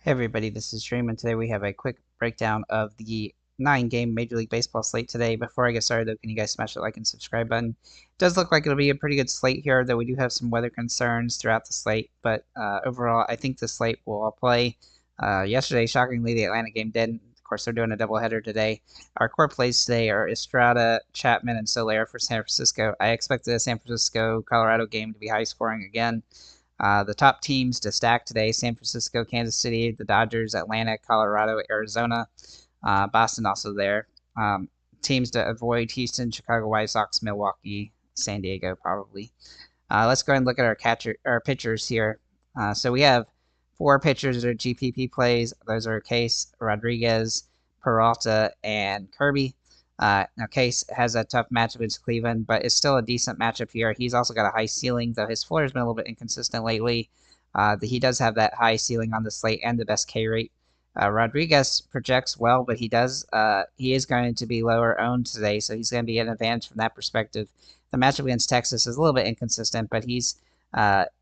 Hey everybody, this is Dream, and today we have a quick breakdown of the 9-game Major League Baseball slate today. Before I get started, though, can you guys smash the like and subscribe button? It does look like it'll be a pretty good slate here, though we do have some weather concerns throughout the slate, but overall, I think the slate will all play. Yesterday, shockingly, the Atlanta game didn't. Of course, they're doing a doubleheader today. Our core plays today are Estrada, Chapman, and Soler for San Francisco. I expect the San Francisco-Colorado game to be high-scoring again. The top teams to stack today: San Francisco, Kansas City, the Dodgers, Atlanta, Colorado, Arizona, Boston also there. Teams to avoid: Houston, Chicago White Sox, Milwaukee, San Diego probably. Let's go ahead and look at our pitchers here. So we have 4 pitchers that are GPP plays. Those are Case, Rodriguez, Peralta, and Kirby. Now, Case has a tough matchup against Cleveland, but it's still a decent matchup here. He's also got a high ceiling, though his floor has been a little bit inconsistent lately. He does have that high ceiling on the slate and the best K rate. Rodriguez projects well, but he is going to be lower owned today, so he's going to be an advantage from that perspective. The matchup against Texas is a little bit inconsistent, but he's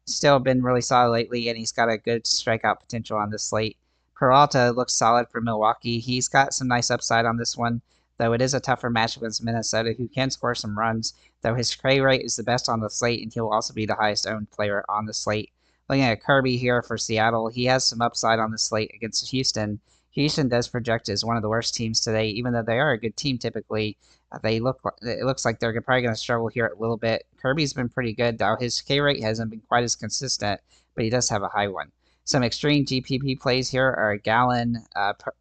still been really solid lately, and he's got a good strikeout potential on this slate. Peralta looks solid for Milwaukee. He's got some nice upside on this one, though it is a tougher matchup against Minnesota, who can score some runs, though his K rate is the best on the slate, and he'll also be the highest owned player on the slate. Looking at Kirby here for Seattle, he has some upside on the slate against Houston. Houston does project as one of the worst teams today, even though they are a good team typically. It looks like they're probably going to struggle here a little bit. Kirby's been pretty good, though his K rate hasn't been quite as consistent, but he does have a high one. Some extreme GPP plays here are Gallen,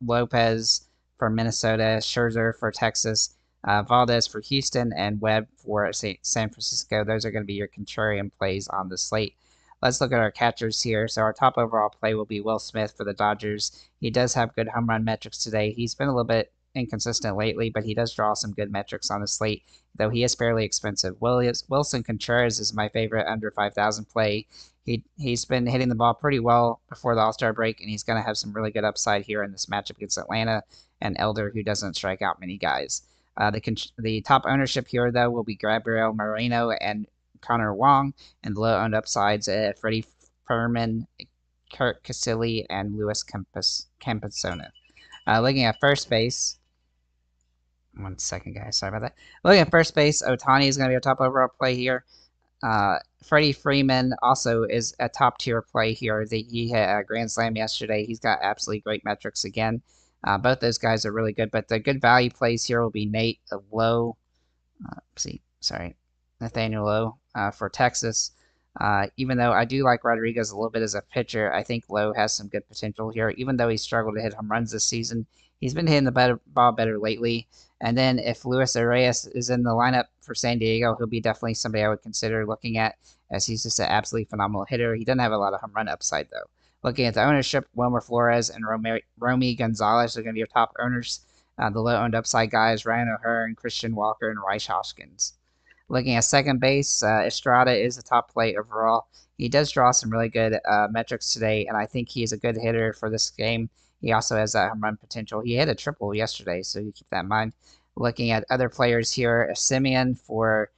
Lopez for Minnesota, Scherzer for Texas, Valdez for Houston, and Webb for San Francisco. Those are going to be your contrarian plays on the slate. Let's look at our catchers here. So our top overall play will be Will Smith for the Dodgers. He does have good home run metrics today. He's been a little bit inconsistent lately, but he does draw some good metrics on the slate, though he is fairly expensive. Wilson Contreras is my favorite under 5,000 play. He's been hitting the ball pretty well before the All-Star break, and he's going to have some really good upside here in this matchup against Atlanta and Elder, who doesn't strike out many guys. The top ownership here, though, will be Gabriel Moreno and Connor Wong, and the low-owned upsides Freddie Furman, Kurt Casilli, and Luis Campusano. Looking at first base, one second, guys. Sorry about that. Looking at first base, Ohtani is going to be a top overall play here. Freddie Freeman also is a top tier play here. He had a grand slam yesterday. He's got absolutely great metrics again. Both those guys are really good, but the good value plays here will be Nathaniel Lowe for Texas. Even though I do like Rodriguez a little bit as a pitcher, I think Lowe has some good potential here. Even though he struggled to hit home runs this season, he's been hitting the ball better lately. And then if Luis Arias is in the lineup for San Diego, he'll be definitely somebody I would consider looking at, as he's just an absolutely phenomenal hitter. He doesn't have a lot of home run upside, though. Looking at the ownership, Wilmer Flores and Romy Gonzalez are going to be your top owners. The low-owned upside guys, Ryan O'Hearn, Christian Walker, and Rice Hoskins. Looking at second base, Estrada is the top play overall. He does draw some really good metrics today, and I think he is a good hitter for this game. He also has that home run potential. He hit a triple yesterday, so you keep that in mind. Looking at other players here, Simeon for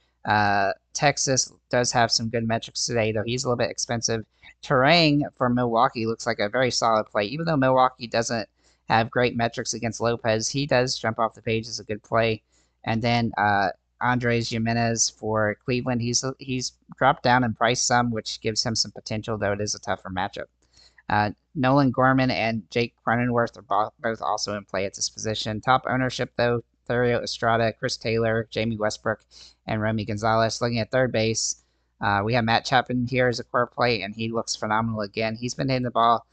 Texas does have some good metrics today, though he's a little bit expensive. Terang for Milwaukee looks like a very solid play. Even though Milwaukee doesn't have great metrics against Lopez, he does jump off the page as a good play. And then Andres Jimenez for Cleveland, he's dropped down in price some, which gives him some potential, though it is a tougher matchup. Nolan Gorman and Jake Cronenworth are both also in play at this position. Top ownership, though, Thurio Estrada, Chris Taylor, Jamie Westbrook, and Romy Gonzalez. Looking at third base, we have Matt Chapman here as a core play, and he looks phenomenal again. He's been hitting the ball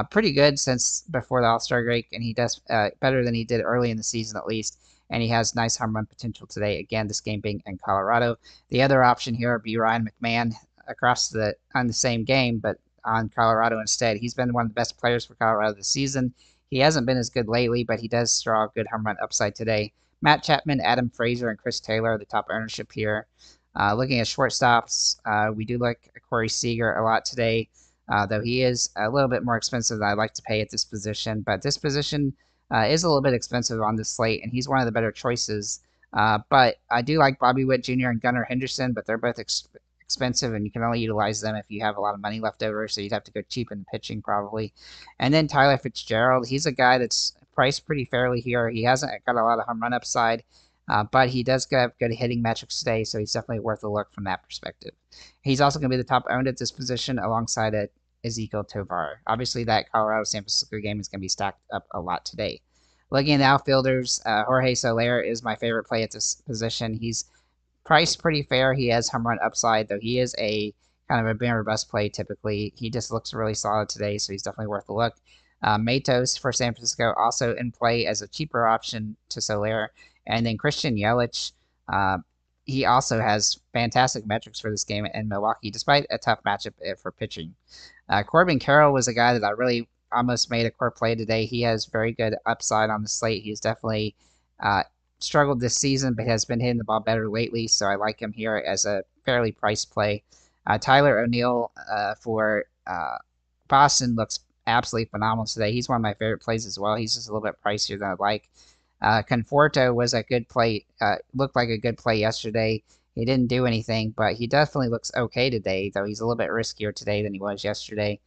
pretty good since before the All-Star break, and he does better than he did early in the season at least. And he has nice home run potential today. Again, this game being in Colorado. The other option here would be Ryan McMahon on the same game, but on Colorado instead. He's been one of the best players for Colorado this season. He hasn't been as good lately, but he does draw a good home run upside today. Matt Chapman, Adam Frazier, and Chris Taylor are the top ownership here. Looking at shortstops, we do like Corey Seager a lot today, though he is a little bit more expensive than I'd like to pay at this position. But this position is a little bit expensive on this slate, and he's one of the better choices. But I do like Bobby Witt Jr. and Gunnar Henderson, but they're both expensive, and you can only utilize them if you have a lot of money left over, so you'd have to go cheap in the pitching probably. And then Tyler Fitzgerald, he's a guy that's priced pretty fairly here. He hasn't got a lot of home run upside, but he does have good hitting metrics today, so he's definitely worth a look from that perspective. He's also going to be the top owned at this position alongside Ezekiel Tovar. Obviously, that Colorado-San Francisco game is going to be stacked up a lot today. Looking at the outfielders, Jorge Soler is my favorite play at this position. He's priced pretty fair. He has home run upside, though he is a kind of a boomer bust play typically. He just looks really solid today, so he's definitely worth a look. Matos for San Francisco also in play as a cheaper option to Soler. And then Christian Yelich, he also has fantastic metrics for this game in Milwaukee, despite a tough matchup for pitching. Corbin Carroll was a guy that I really almost made a core play today. He has very good upside on the slate. He's definitely struggled this season, but has been hitting the ball better lately, so I like him here as a fairly priced play. Tyler O'Neill for Boston looks absolutely phenomenal today. He's one of my favorite plays as well. He's just a little bit pricier than I like. Conforto was a good play, looked like a good play yesterday. He didn't do anything, but he definitely looks okay today, though he's a little bit riskier today than he was yesterday.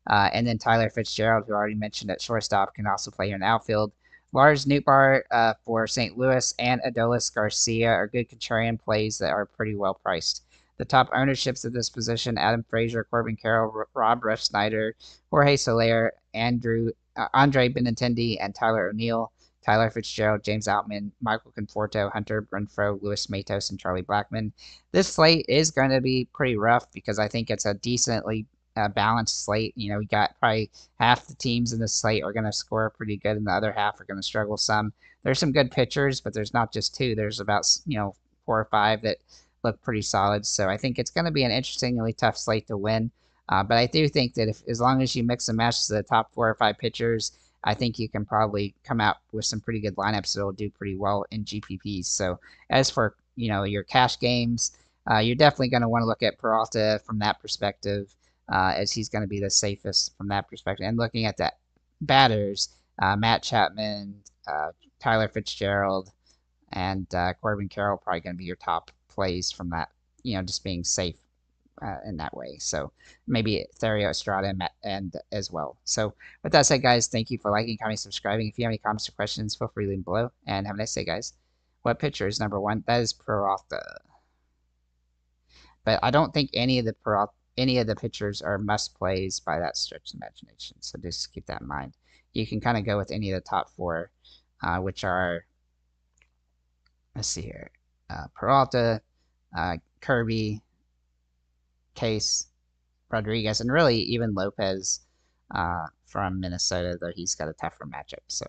And then Tyler Fitzgerald, who I already mentioned at shortstop, can also play here in the outfield. Lars Nootbaar for St. Louis and Adolis Garcia are good contrarian plays that are pretty well priced. The top ownerships of this position: Adam Frazier, Corbin Carroll, Rob Refsnyder, Jorge Soler, Andre Benintendi, and Tyler O'Neill. Tyler Fitzgerald, James Outman, Michael Conforto, Hunter Renfroe, Luis Matos, and Charlie Blackmon. This slate is going to be pretty rough because I think it's a decently balanced slate. You know, we got probably half the teams in the slate are going to score pretty good, and the other half are going to struggle some. There's some good pitchers, but there's not just two. There's about 4 or 5 that look pretty solid. So I think it's going to be an interestingly tough slate to win. But I do think that as long as you mix and match the top 4 or 5 pitchers, I think you can probably come out with some pretty good lineups that'll do pretty well in GPPs. So as for your cash games, you're definitely going to want to look at Peralta from that perspective, as he's going to be the safest from that perspective. And looking at the batters, Matt Chapman, Tyler Fitzgerald, and Corbin Carroll probably going to be your top plays from that. Just being safe in that way. So maybe Thario Estrada and as well. So with that said, guys, thank you for liking, commenting, subscribing. If you have any comments or questions, feel free to leave them below. And have a nice day, guys. What pitcher is number 1? That is Peralta. But I don't think any of the pitchers are must plays by that stretch of imagination. So just keep that in mind. You can kind of go with any of the top 4, which are, let's see here, Peralta, Kirby, Case, Rodriguez, and really even Lopez from Minnesota, though he's got a tougher matchup. So